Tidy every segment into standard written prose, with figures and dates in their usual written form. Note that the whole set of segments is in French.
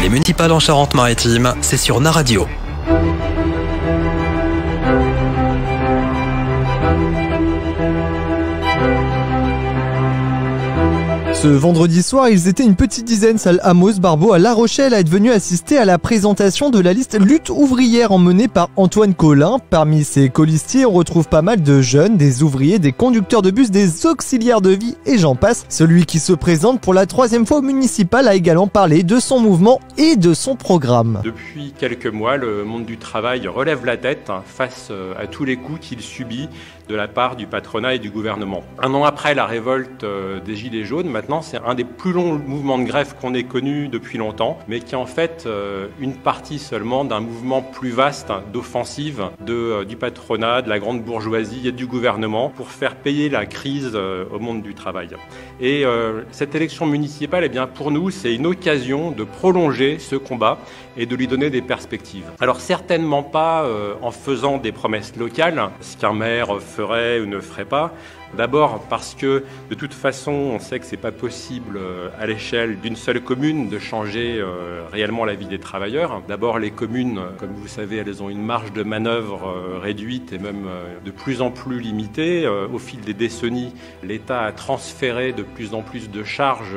Les municipales en Charente-Maritime, c'est sur Naradio. Ce vendredi soir, ils étaient une petite dizaine, salle Amos Barbeau à La Rochelle, à être venus assister à la présentation de la liste Lutte ouvrière emmenée par Antoine Collin. Parmi ces colistiers, on retrouve pas mal de jeunes, des ouvriers, des conducteurs de bus, des auxiliaires de vie et j'en passe. Celui qui se présente pour la 3e fois au municipal a également parlé de son mouvement et de son programme. Depuis quelques mois, le monde du travail relève la tête face à tous les coups qu'il subit de la part du patronat et du gouvernement. Un an après la révolte des Gilets jaunes, maintenant c'est un des plus longs mouvements de grève qu'on ait connu depuis longtemps, mais qui est en fait une partie seulement d'un mouvement plus vaste d'offensive du patronat, de la grande bourgeoisie et du gouvernement pour faire payer la crise au monde du travail. Et cette élection municipale, eh bien, pour nous, c'est une occasion de prolonger ce combat et de lui donner des perspectives. Alors certainement pas en faisant des promesses locales, ce qu'un maire ferait ou ne ferait pas. D'abord parce que de toute façon, on sait que c'est pas possible à l'échelle d'une seule commune de changer réellement la vie des travailleurs. D'abord, les communes, comme vous savez, elles ont une marge de manœuvre réduite et même de plus en plus limitée. Au fil des décennies, l'État a transféré de plus en plus de charges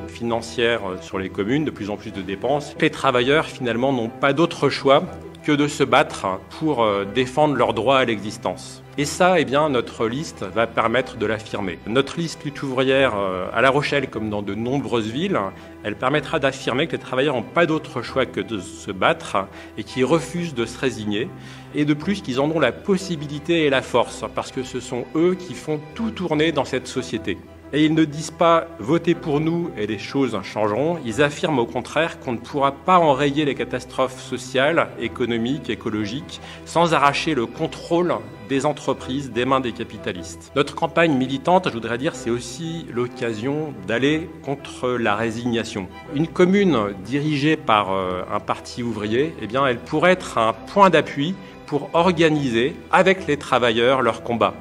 financières sur les communes, de plus en plus de dépenses. Les travailleurs, finalement, n'ont pas d'autre choix que de se battre pour défendre leur droit à l'existence. Et ça, eh bien, notre liste va permettre de l'affirmer. Notre liste lutte ouvrière à La Rochelle, comme dans de nombreuses villes, elle permettra d'affirmer que les travailleurs n'ont pas d'autre choix que de se battre et qu'ils refusent de se résigner. Et de plus, qu'ils en ont la possibilité et la force, parce que ce sont eux qui font tout tourner dans cette société. Et ils ne disent pas « votez pour nous et les choses changeront ». Ils affirment au contraire qu'on ne pourra pas enrayer les catastrophes sociales, économiques, écologiques, sans arracher le contrôle des entreprises des mains des capitalistes. Notre campagne militante, je voudrais dire, c'est aussi l'occasion d'aller contre la résignation. Une commune dirigée par un parti ouvrier, eh bien, elle pourrait être un point d'appui pour organiser avec les travailleurs leur combat.